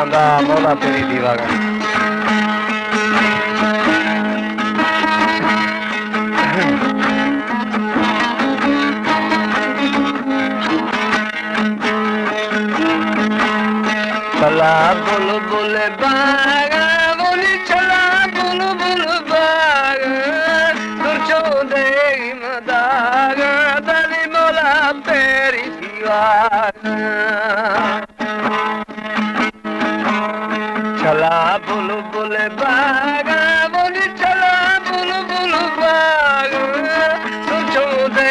anda moda aperitiva. चला बुलबुल बाग बोली चला बुलबुल बाग तुरचो दे मदाग दली मोला पेरी दीवार चला बुलबुल बाग बोली चला बुलबुल बाग तुरचो दे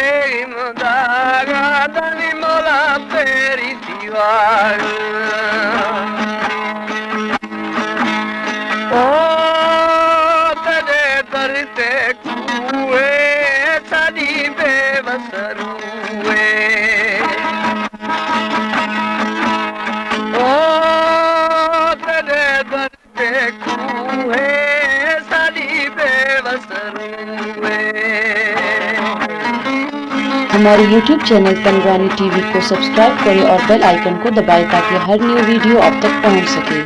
मदाग दली मोला पेरी दीवार हमारे YouTube चैनल पंडवानी टीवी को सब्सक्राइब करें और बेल आइकन को दबाएं ताकि हर न्यू वीडियो आप तक पहुंच सके।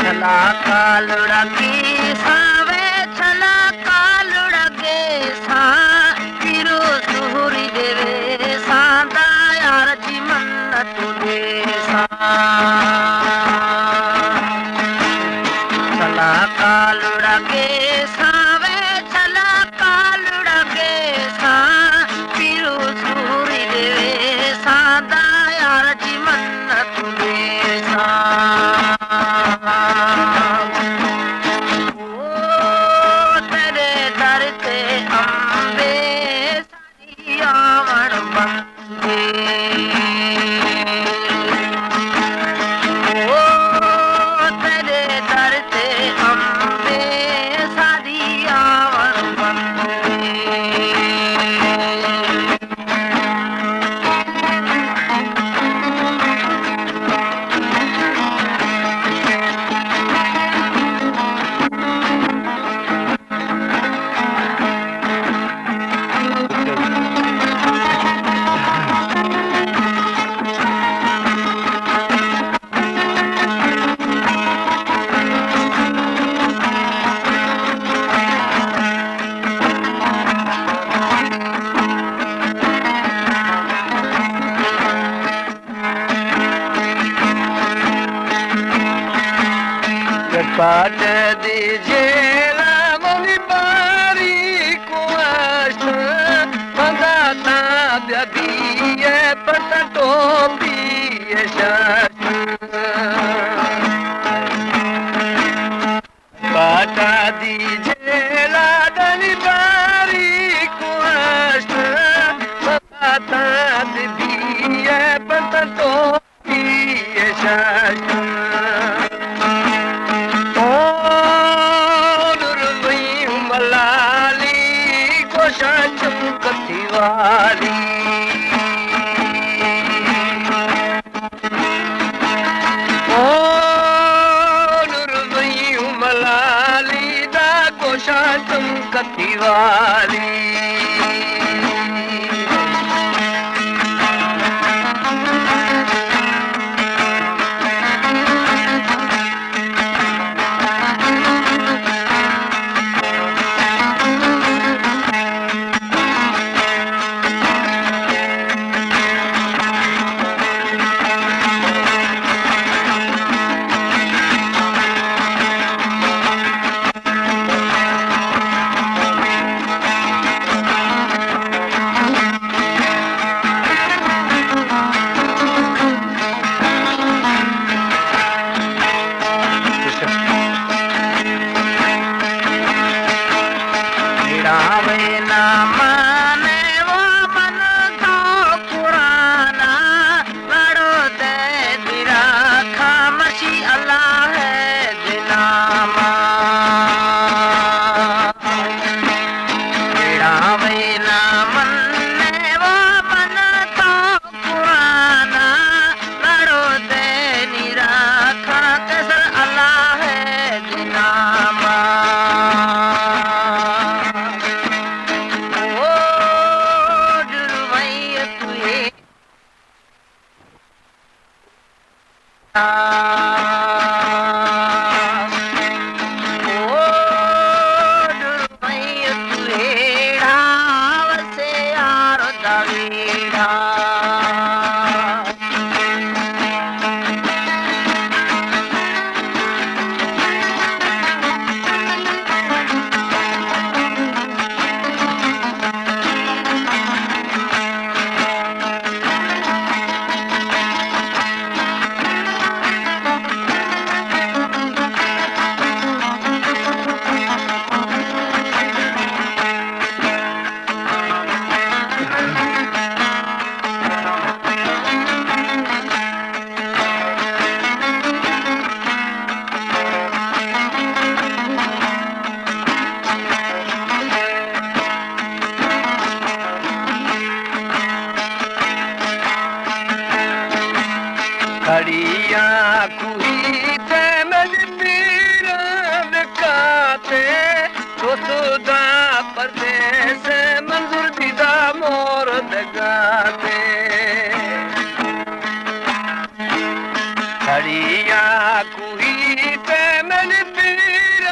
कालुड़ा की सावे चला कालुड़ा के सा तिरो सुहुरी देवे सादा यार जी मन्नत दे सा चला कालुड़ा के सावे चला कालुड़ा के सा तिरो सुहुरी देवे सादा यार जी मन्नत दे सा पाट दीजिए मोली बारी को मंगाता दिए पता टोपी पाटा दीजिए लाडली बारी को मंगाता दिए पता टोपी चमकतीवाली ओ नुरवई मलाली दा गोशा चमकतीवाली ते दोस्तदा परदेस मंजूर दीदा मोर दगाते खड़िया कुही पे मैंने पीर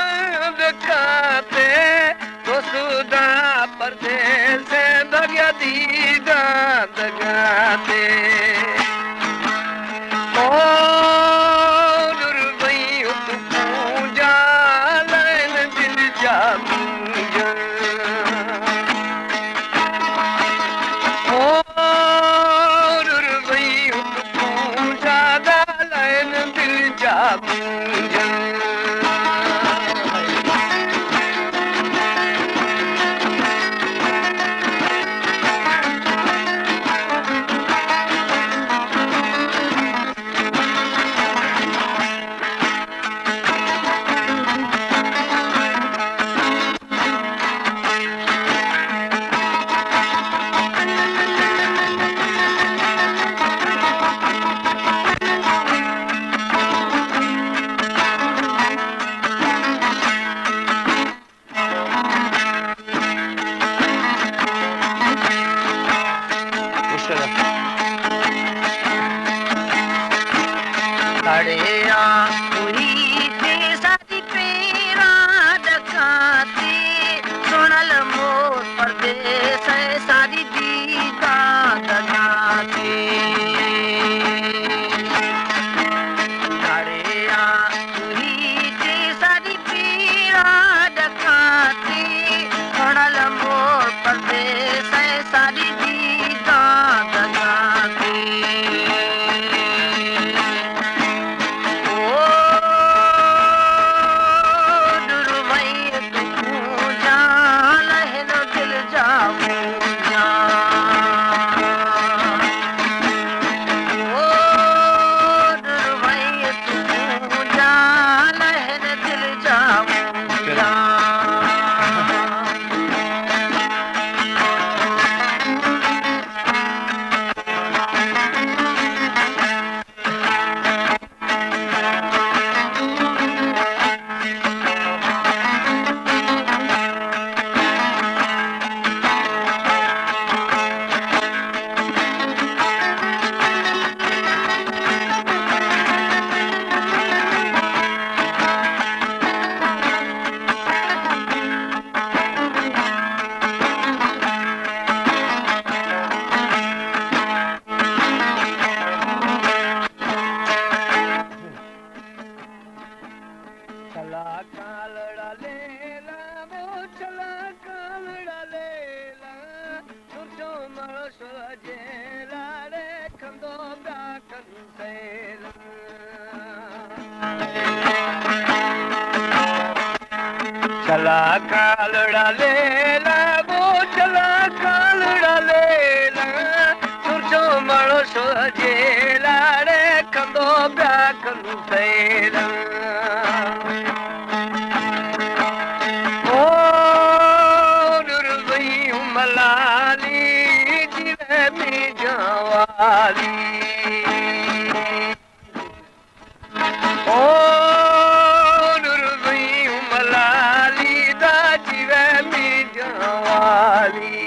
दगाते दोस्तदा परदेस दगा दीदा दगाते चला कालड़ा लेला वो चला कालड़ा लेला सुरजो मळो सोजेला रे कंदो ब्याकनु सैला ओ दुर्वई मलाली जिवे मी जवाली ओ दुर्वई मलाली दा जिवे मी जवाली